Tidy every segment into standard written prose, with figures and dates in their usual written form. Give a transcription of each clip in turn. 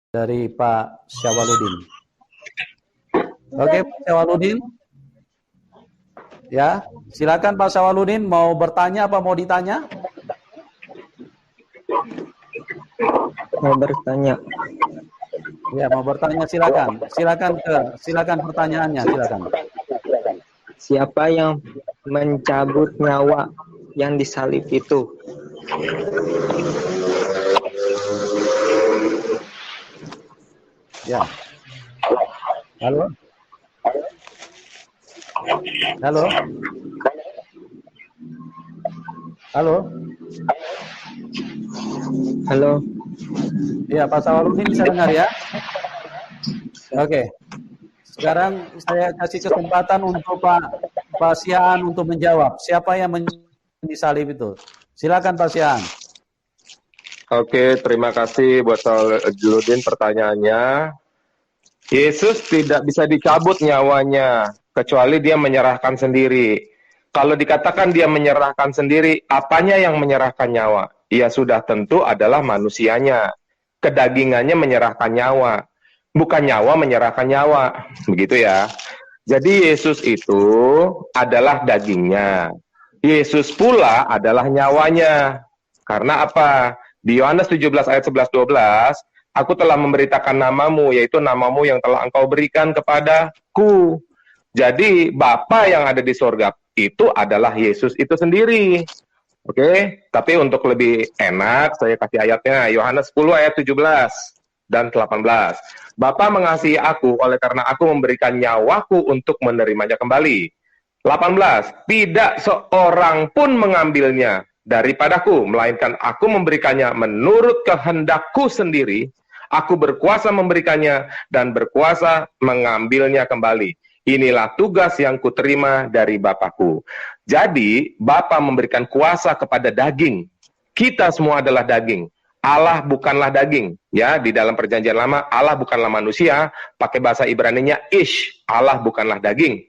dari Pak Syawaludin. Oke, Pak Syawaludin. Ya, silakan Pak Syawaludin, mau bertanya apa mau ditanya? Mau bertanya. Ya, mau bertanya silakan. Silakan pertanyaannya, silakan. Siapa yang mencabut nyawa yang disalib itu? Ya. Halo? Halo? Halo? Halo. Ya, Pak Syawaludin bisa dengar ya? Oke. Sekarang saya kasih kesempatan untuk Pak Sian untuk menjawab. Siapa yang disalib itu? Silakan Pak Sian. Oke, terima kasih buat Syawaludin pertanyaannya. Yesus tidak bisa dicabut nyawanya, kecuali dia menyerahkan sendiri. Kalau dikatakan dia menyerahkan sendiri, apanya yang menyerahkan nyawa? Ya sudah tentu adalah manusianya. Kedagingannya menyerahkan nyawa. Bukan nyawa menyerahkan nyawa. Begitu ya. Jadi Yesus itu adalah dagingnya. Yesus pula adalah nyawanya. Karena apa? Di Yohanes 17 ayat 11-12, aku telah memberitakan namamu, yaitu namamu yang telah engkau berikan kepadaku. Jadi Bapa yang ada di sorga itu adalah Yesus itu sendiri. Oke, tapi untuk lebih enak saya kasih ayatnya, Yohanes 10 ayat 17 dan 18. Bapa mengasihi aku oleh karena aku memberikan nyawaku untuk menerimanya kembali. 18. Tidak seorang pun mengambilnya daripadaku, melainkan aku memberikannya menurut kehendakku sendiri. Aku berkuasa memberikannya dan berkuasa mengambilnya kembali. Inilah tugas yang kuterima dari Bapakku. Jadi, Bapa memberikan kuasa kepada daging. Kita semua adalah daging. Allah bukanlah daging. Ya, di dalam perjanjian lama, Allah bukanlah manusia. Pakai bahasa Ibraninya, ish. Allah bukanlah daging.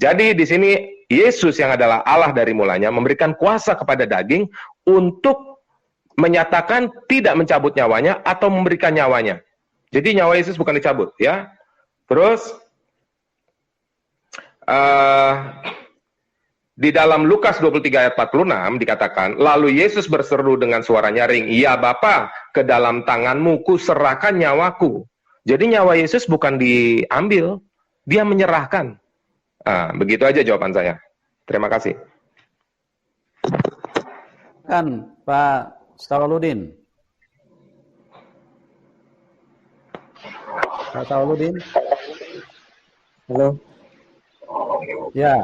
Jadi, di sini, Yesus yang adalah Allah dari mulanya, memberikan kuasa kepada daging untuk menyatakan tidak mencabut nyawanya atau memberikan nyawanya. Jadi, nyawa Yesus bukan dicabut. Ya. Terus, di dalam Lukas 23 ayat 46 dikatakan, lalu Yesus berseru dengan suara nyaring, ya Bapa, ke dalam tanganmu kuserahkan nyawaku. Jadi nyawa Yesus bukan diambil, dia menyerahkan. Begitu aja jawaban saya. Terima kasih. Kan Pak Syawaludin. Pak Syawaludin. Halo. Ya.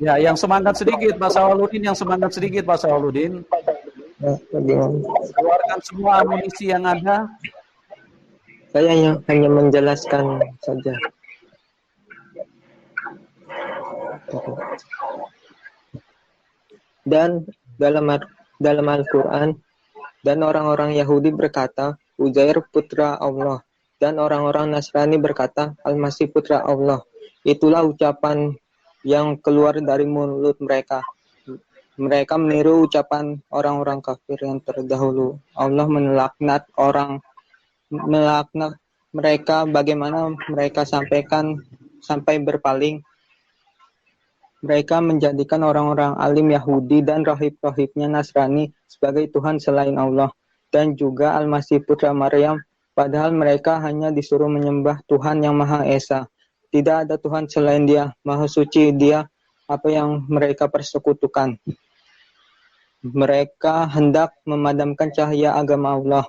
Ya, yang semangat sedikit Pak Syawaludin, yang semangat sedikit Pak Syawaludin. Keluarkan semua amunisi yang ada. Saya hanya menjelaskan saja. Dan dalam Al-Quran, dan orang-orang Yahudi berkata, Uzair putra Allah. Dan orang-orang Nasrani berkata, Al-Masih putra Allah. Itulah ucapan yang keluar dari mulut mereka. Mereka meniru ucapan orang-orang kafir yang terdahulu. Allah melaknat mereka bagaimana mereka sampai berpaling. Mereka menjadikan orang-orang alim Yahudi dan rahib-rahibnya Nasrani sebagai Tuhan selain Allah. Dan juga Al-Masih putra Maryam, padahal mereka hanya disuruh menyembah Tuhan yang Maha Esa. Tidak ada Tuhan selain Dia, Maha Suci Dia, apa yang mereka persekutukan. Mereka hendak memadamkan cahaya agama Allah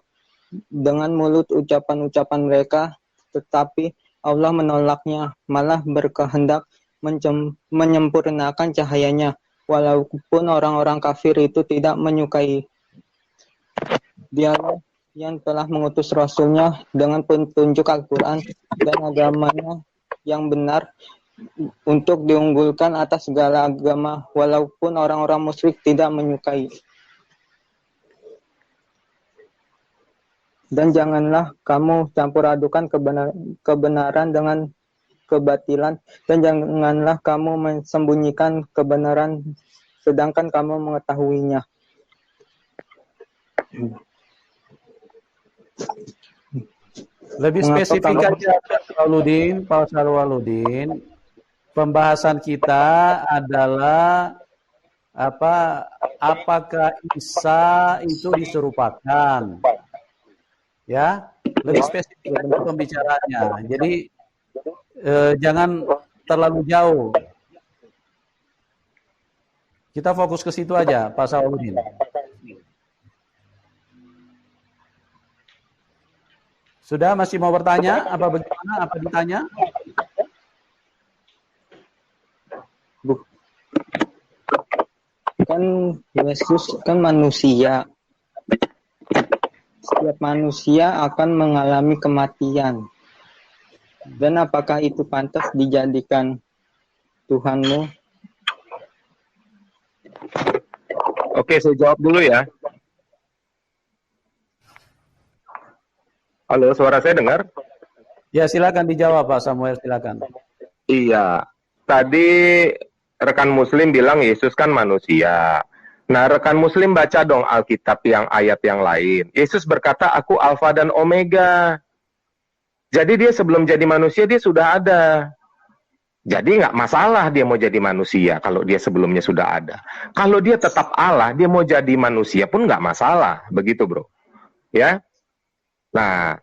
dengan mulut ucapan-ucapan mereka, tetapi Allah menolaknya, malah berkehendak menyempurnakan cahayanya, walaupun orang-orang kafir itu tidak menyukai. Dialah yang telah mengutus Rasulnya dengan petunjuk Al-Quran dan agamanya yang benar untuk diunggulkan atas segala agama, walaupun orang-orang musyrik tidak menyukai. Dan janganlah kamu campur adukan kebenaran dengan kebatilan, dan janganlah kamu mensembunyikan kebenaran sedangkan kamu mengetahuinya. Lebih Mengapa spesifik kamu- aja, Pak Sarwaludin. Pembahasan kita adalah apakah Isa itu diserupakan? Ya, lebih spesifik aja pembicaraannya. Jadi jangan terlalu jauh. Kita fokus ke situ aja, Pak Sarwaludin. Sudah, masih mau bertanya? Apa bagaimana? Apa ditanya? Kan Yesus kan manusia. Setiap manusia akan mengalami kematian. Dan apakah itu pantas dijadikan Tuhanmu? Oke, saya jawab dulu ya. Halo, suara saya dengar? Ya, silakan dijawab, Pak Samuel, silakan. Iya. Tadi rekan Muslim bilang Yesus kan manusia. Nah, rekan Muslim baca dong Alkitab yang ayat yang lain. Yesus berkata, aku Alfa dan Omega. Jadi dia sebelum jadi manusia, dia sudah ada. Jadi nggak masalah dia mau jadi manusia kalau dia sebelumnya sudah ada. Kalau dia tetap Allah, dia mau jadi manusia pun nggak masalah. Begitu, bro. Ya. Nah,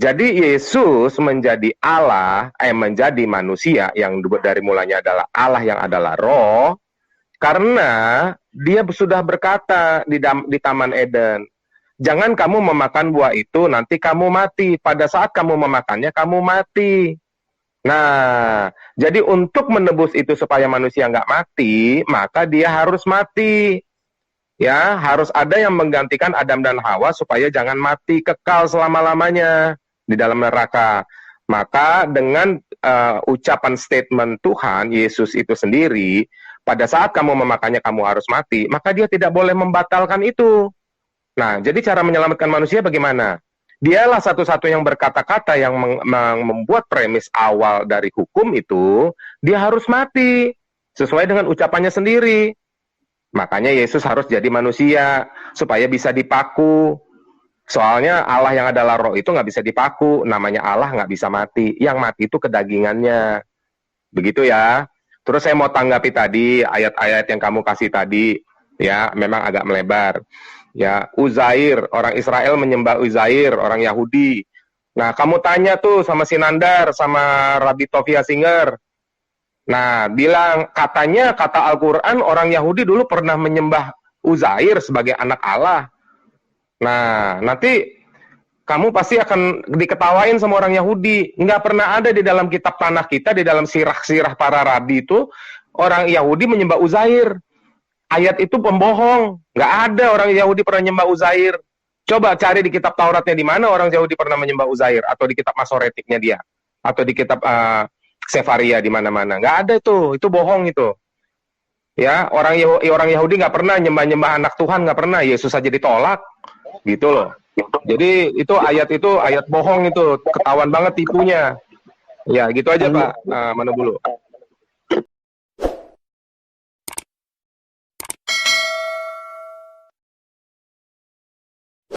jadi Yesus menjadi Allah, menjadi manusia yang dari mulanya adalah Allah yang adalah roh, karena dia sudah berkata di Taman Eden, jangan kamu memakan buah itu, nanti kamu mati. Pada saat kamu memakannya, kamu mati. Nah, jadi untuk menebus itu supaya manusia nggak mati, maka dia harus mati. Ya, harus ada yang menggantikan Adam dan Hawa supaya jangan mati kekal selama-lamanya di dalam neraka. Maka dengan ucapan statement Tuhan, Yesus itu sendiri, pada saat kamu memakannya kamu harus mati, maka dia tidak boleh membatalkan itu. Nah, jadi cara menyelamatkan manusia bagaimana? Dialah satu-satu yang berkata-kata yang membuat premis awal dari hukum itu, dia harus mati sesuai dengan ucapannya sendiri. Makanya Yesus harus jadi manusia supaya bisa dipaku. Soalnya Allah yang adalah roh itu nggak bisa dipaku. Namanya Allah nggak bisa mati. Yang mati itu kedagingannya. Begitu ya. Terus saya mau tanggapi tadi ayat-ayat yang kamu kasih tadi. Ya, memang agak melebar. Ya, Uzair, orang Israel menyembah Uzair, orang Yahudi. Nah, kamu tanya tuh sama Sinandar, sama Rabbi Tovia Singer. Nah, bilang katanya kata Al-Quran orang Yahudi dulu pernah menyembah Uzair sebagai anak Allah. Nah, nanti kamu pasti akan diketawain sama orang Yahudi. Nggak pernah ada di dalam kitab tanah kita, di dalam sirah-sirah para rabi itu, orang Yahudi menyembah Uzair. Ayat itu pembohong. Nggak ada orang Yahudi pernah menyembah Uzair. Coba cari di kitab Tauratnya di mana orang Yahudi pernah menyembah Uzair. Atau di kitab Masoretiknya dia. Atau di kitab Sefaria di mana-mana. Nggak ada itu bohong itu. Ya, orang Yahudi nggak pernah nyembah-nyembah anak Tuhan, nggak pernah. Yesus saja ditolak. Gitu loh. Jadi itu ayat bohong itu. Ketahuan banget tipunya. Ya, gitu aja Pak Manobulu.